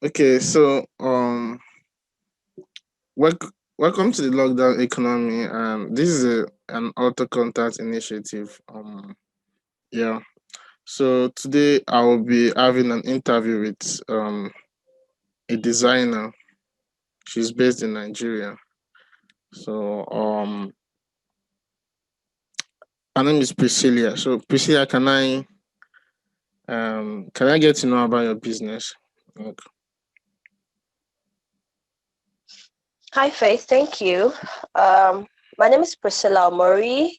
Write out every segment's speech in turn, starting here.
Okay, so welcome to the lockdown economy, and this is an AlterContacts initiative. Yeah. So today I will be having an interview with a designer. She's based in Nigeria. So her name is Priscilla. So Priscilla, can I get to know about your business? Like, Hi, Faith. Thank you. My name is Priscilla Omoruyi.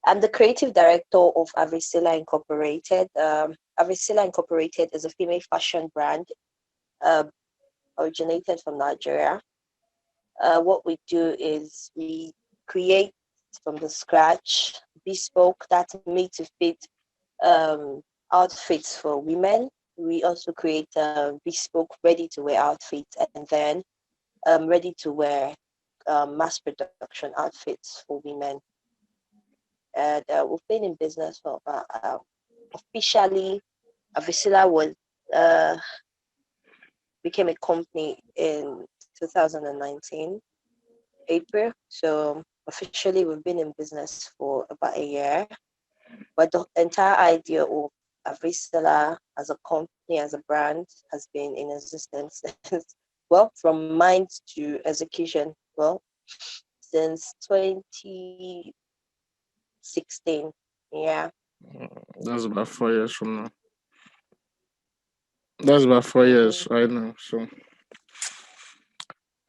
I'm the creative director of Avriscilla Incorporated. Avriscilla Incorporated is a female fashion brand uh, originated from Nigeria. What we do is we create from the scratch bespoke that made to fit outfits for women. We also create bespoke ready to wear outfits and then ready to wear mass production outfits for women. And we've been in business for about officially, Avicilla was uh, became a company in 2019 April. So officially, we've been in business for about a year. But the entire idea of Avicilla as a company, as a brand, has been in existence since, well, from mind to execution, well, since 2016. Yeah. that's about 4 years from now. That's about 4 years Mm-hmm. right now. So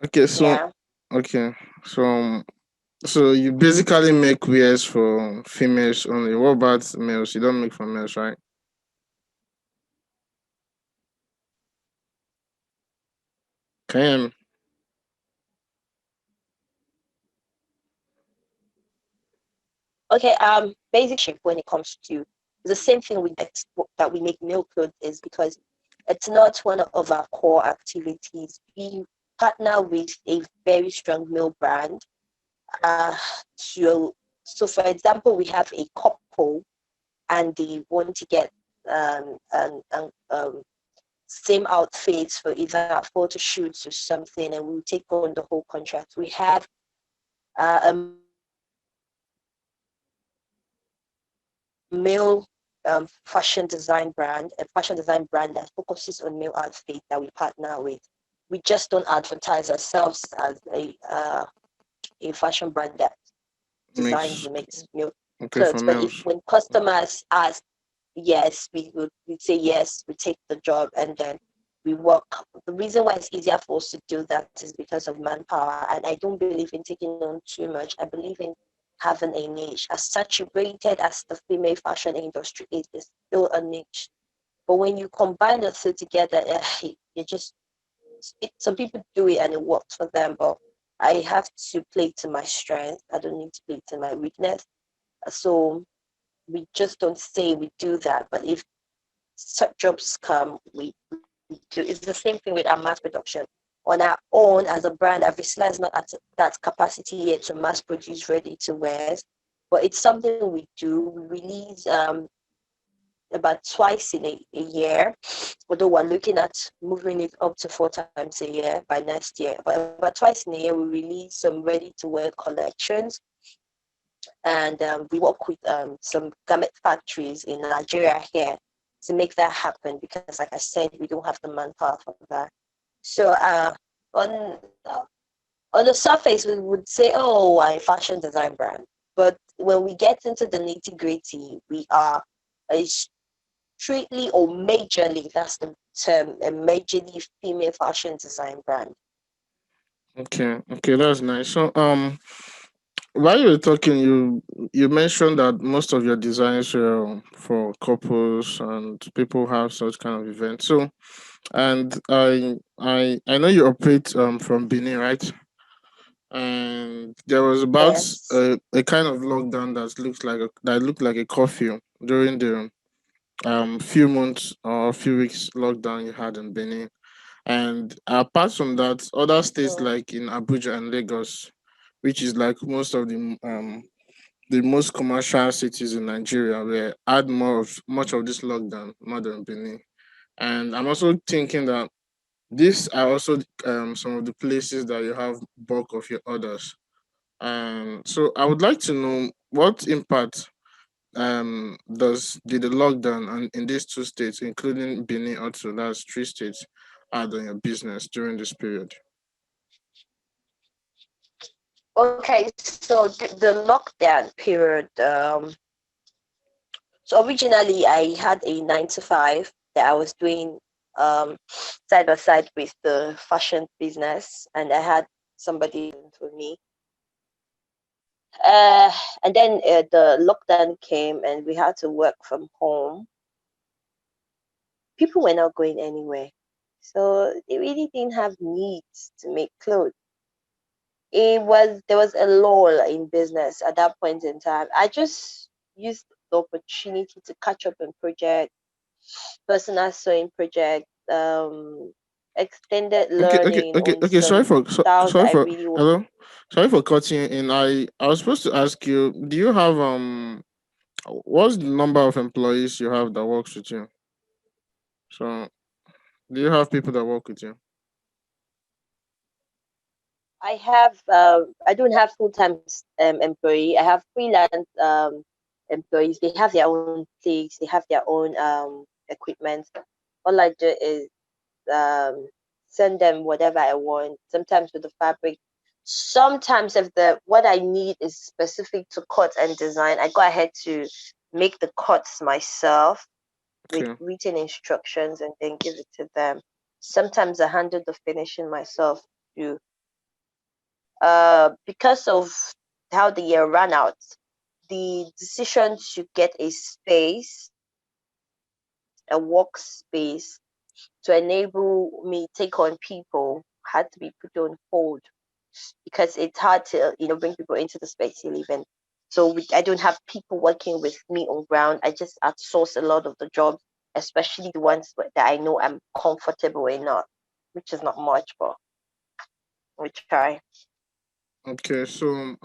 okay, so Yeah. okay, so so you basically make wears for females only. What about males? You don't make for males, right? Can you hear me? Okay. Basic shape when it comes to the same thing with that we make male clothes is because it's not one of our core activities. We partner with a very strong male brand. Uh, to for example, we have a couple and they want to get same outfits for either photo shoots or something, and we take on the whole contract. We have a male fashion design brand, a fashion design brand that focuses on male outfit that we partner with. We just don't advertise ourselves as a fashion brand that designs Makes and makes male okay for clothes. But if males. when customers ask, yes, we'd say yes, we take the job and then we work. The reason why it's easier for us to do that is because of manpower. And I don't believe in taking on too much. I believe in having a niche. As saturated as the female fashion industry is, it's still a niche. But when you combine the two together, you just some people do it and it works for them, but I have to play to my strength. I don't need to play to my weakness. So we just don't say we do that. But if such jobs come, we do. It's the same thing with our mass production. On our own, as a brand, Avisla is not at that capacity yet to mass produce ready to wear, but it's something we do. We release about twice in a year, although we're looking at moving it up to 4 times a year by next year. But about twice in a year, we release some ready to wear collections, and we work with some garment factories in Nigeria here to make that happen because, like I said, we don't have the manpower for that. So on on the surface, we would say, "Oh, I'm a fashion design brand," but when we get into the nitty gritty, we are a strictly or majorly, that's the term, a majorly female fashion design brand. Okay, okay, that's nice. So while you were talking, you mentioned that most of your designs are for couples and people who have such kind of events. So and I know you operate from Benin, right? And there was about Yes. a kind of lockdown that looked like a curfew during the few months or few weeks lockdown you had in Benin. And apart from that, other states Mm. like in Abuja and Lagos, which is like most of the most commercial cities in Nigeria, were had much of this lockdown more than Benin. And I'm also thinking that these are also some of the places that you have bulk of your orders. And so I would like to know what impact does did the lockdown and in these two states, including Benin, also that's three states, had on your business during this period? Okay, so the lockdown period. So originally, I had a 9 to 5 that I was doing side by side with the fashion business, and I had somebody for me. Uh, and then the lockdown came, and we had to work from home. People were not going anywhere, so they really didn't have needs to make clothes. There was a lull in business at that point in time. I just used the opportunity to catch up on projects, personal sewing project, extended learning on Okay. some styles that Sorry I for really want. hello. Sorry for cutting in. I was supposed to ask you, do you have what's the number of employees you have that works with you? So do you have people that work with you? I don't have full time employee. I have freelance employees. They have their own place. They have their own equipment. All I do is um, send them whatever I want. Sometimes with the fabric. Sometimes if the what I need is specific to cut and design, I go ahead to make the cuts myself with Okay. written instructions and then give it to them. Sometimes I handle the finishing myself too. Because of how the year ran out, the decision to get a space, a workspace to enable me take on people had to be put on hold because it's hard to bring people into the space you live in. So I don't have people working with me on ground. I just outsource a lot of the jobs, especially the ones that I know I'm comfortable enough, which is not much, but we try. Okay. So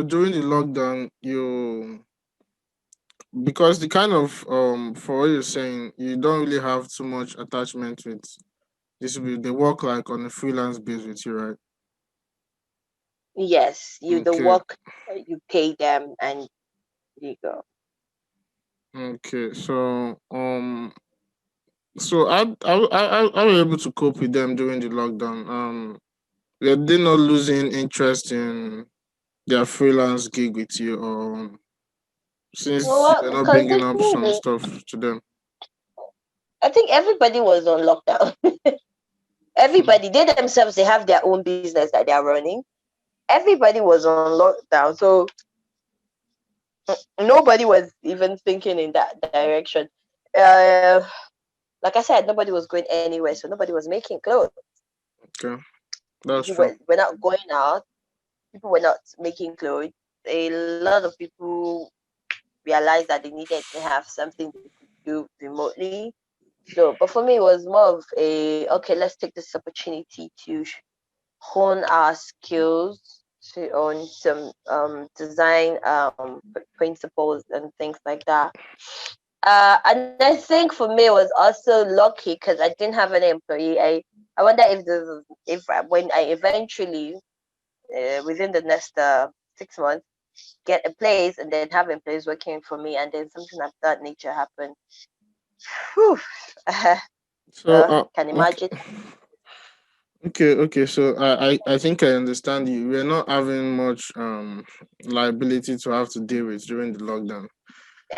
during the lockdown, you, because the kind of for what you're saying, you don't really have too much attachment with this. Will they work like on a freelance base with you, right? Yes, you the Okay. work, you pay them, and you go. Okay. So I was able to cope with them during the lockdown. Were they not losing interest in their freelance gig with you, or since you're Well, not bringing up some considering stuff to them? I think everybody was on lockdown. Everybody, they themselves, they have their own business that they are running. Everybody was on lockdown, so nobody was even thinking in that direction. Uh, like I said, nobody was going anywhere, so nobody was making clothes. Okay, that's People true. were not going out. People were not making clothes. A lot of people realized that they needed to have something they could do remotely. So, but for me, it was more of a okay. Let's take this opportunity to hone our skills on some design principles and things like that. And I think for me, it was also lucky because I didn't have any employee. I wonder if when I eventually within the next 6 months get a place and then have employees working for me, and then something of that nature happen. Whew. So Can okay. imagine. Okay. So I think I understand you. We're not having much liability to have to deal with during the lockdown.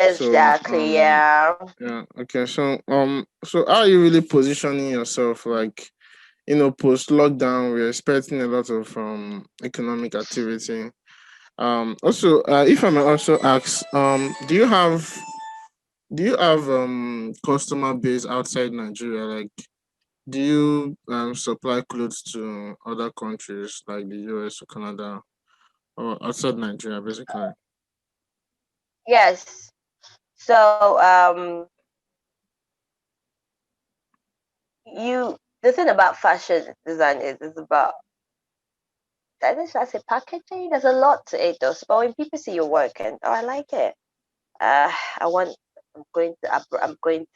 So Exactly. Yeah. yeah. Okay. So how are you really positioning yourself? Like, post lockdown, we're expecting a lot of economic activity. Also, if I may also ask, do you have customer base outside Nigeria? Like, do you supply clothes to other countries like the US or Canada or outside Nigeria, basically? Yes. So the thing about fashion design is about I think I say packaging. There's a lot to it though. So, but when people see your work and I like it, I want. I'm going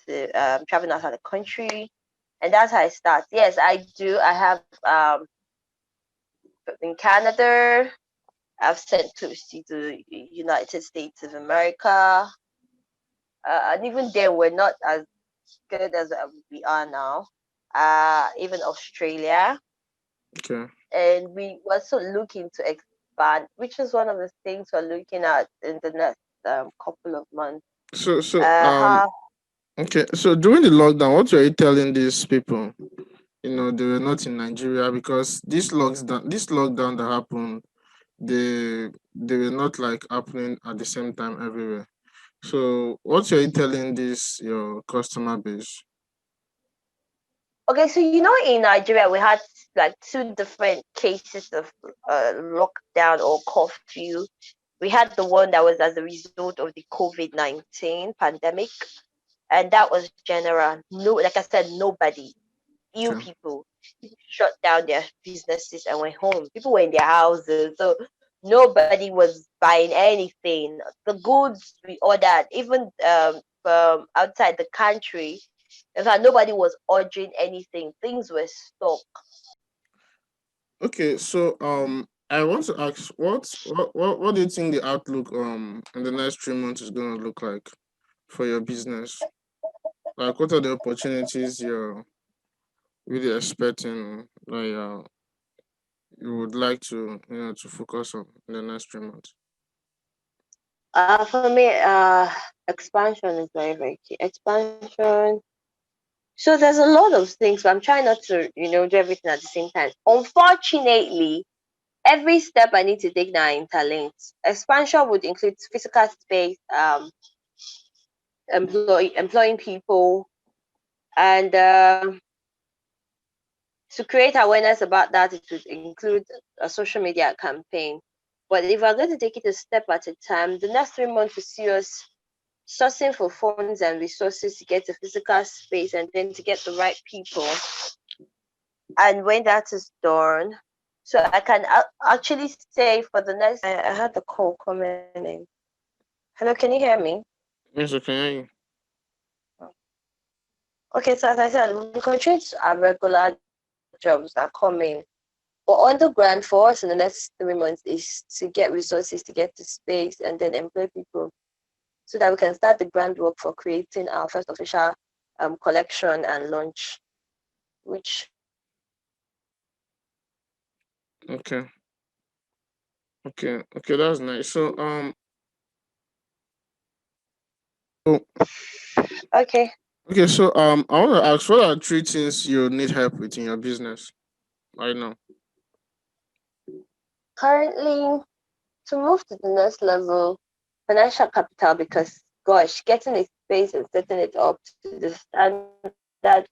to traveling outside the country. And that's how I start. Yes, I do. I have in Canada. I've sent clothes to the United States of America. And even there, we're not as good as we are now. Even Australia. Okay. And we also looking to expand, which is one of the things we're looking at in the next couple of months. So How okay. So during the lockdown, what were you telling these people? You know, they were not in Nigeria because this lockdown that happened, they were not like happening at the same time everywhere. So what are you telling this your customer base? Okay, so in Nigeria we had like two different cases of lockdown or curfew. We had the one that was as a result of the COVID-19 pandemic, and that was general. No, like I said, nobody, few Okay. people shut down their businesses and went home. People were in their houses, so nobody was buying anything. The goods we ordered, even from outside the country, in fact, nobody was ordering anything. Things were stopped. Okay, so I want to ask what do you think the outlook in the next 3 months is gonna look like for your business? Like what are the opportunities you're really expecting like you would like to to focus on in the next 3 months? For me, expansion is very, very key. Expansion. So there's a lot of things, but I'm trying not to, do everything at the same time. Unfortunately, every step I need to take now interlinks. Expansion would include physical space, employing people, and to create awareness about that, it would include a social media campaign. But if we're going to take it a step at a time, the next 3 months will see us sourcing for funds and resources to get a physical space and then to get the right people. And when that is done, so I can actually say for the next. I had the call coming in. Hello, can you hear me? Yes, I can hear you. Okay, so as I said, we continue our regular jobs that come in. But on the ground for us in the next 3 months is to get resources, to get the space, and then employ people so that we can start the groundwork for creating our first official collection and launch, which Okay, okay, that's nice. So okay. okay, so I want to ask, what are 3 things you need help with in your business right now? Currently, to move to the next level, financial capital, because gosh, getting a space and setting it up to the standard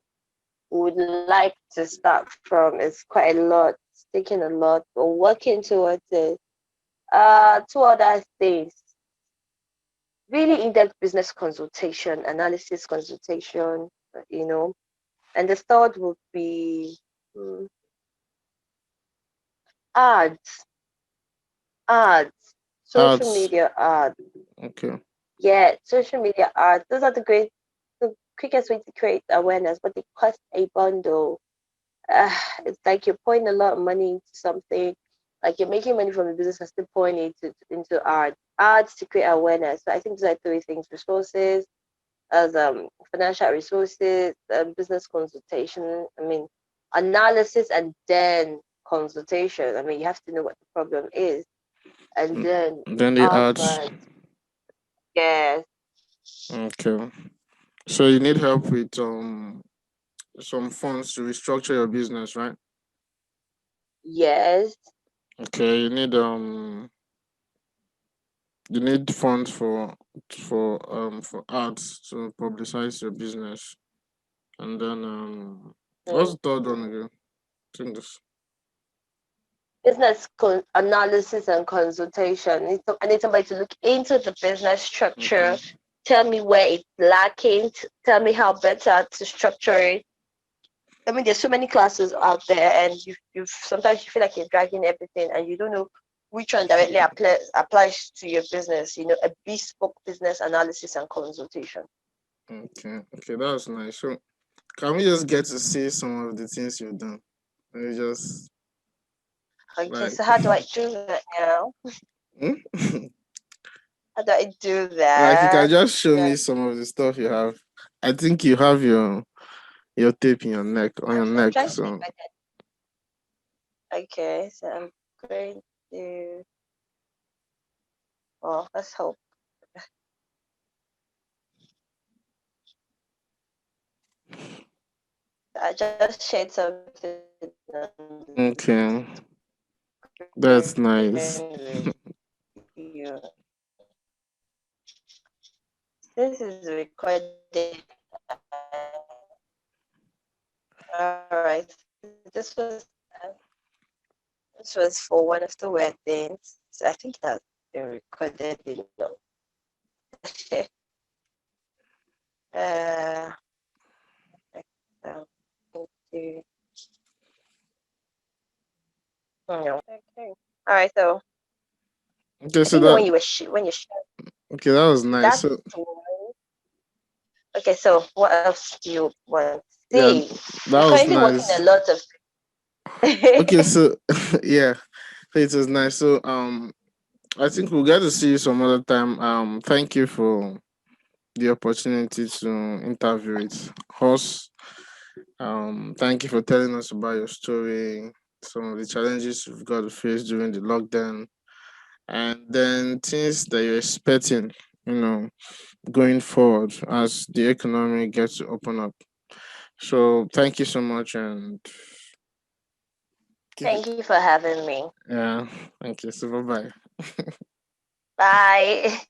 we would like to start from is quite a lot. It's taking a lot, but working towards it. Two other things: really in-depth business consultation, analysis consultation, you know. And the third would be mm, ads, ads, social Ads. media ads. Okay. Yeah, social media ads. Those are the quickest way to create awareness, but they cost a bundle. Uh, it's like you're pouring a lot of money into something, like you're making money from the business and still pouring it into ads to create awareness. So I think those are three things: resources, as financial resources, business consultation. I mean, analysis and then consultation. I mean, you have to know what the problem is, and Mm, then then the ads. advert. Yes, Okay. So you need help with some funds to restructure your business, right? yes, Okay, you need funds for ads to publicize your business. And then what's mm. the third one again? I think this. Business analysis and consultation. I need somebody to look into the business structure, Okay. tell me where it's lacking, tell me how better to structure it. I mean, there's so many classes out there, and you sometimes you feel like you're dragging everything, and you don't know which one directly applies to your business. A bespoke business analysis and consultation. Okay. Okay, that's nice. So Can we just get to see some of the things you've done? Let me just Okay, like so how do I do that now? hmm? How do I do Like you can that? just show me some of the stuff you have. I think you have your tape in your neck on your I'm neck. trying to think So like that. Okay, so I'm going to. Well, let's hope. I just shared something okay, that's nice. with you. This is recorded. All right. This was for one of the weddings. So I think that's been recorded. uh, so, into, okay. All right. So Okay, I so think when that you were when you shared okay, that was nice. that So one. Okay. So what else do you want to yeah, see? that I'm was currently working a nice. lot of. Okay, so yeah, it was nice. So I think we'll get to see you some other time. Thank you for the opportunity to interview with us. Thank you for telling us about your story, some of the challenges you've got to face during the lockdown, and then things that you're expecting, you know, going forward as the economy gets to open up. So thank you so much, and keep it. Thank you for having me. Yeah, thank you. So bye bye. Bye.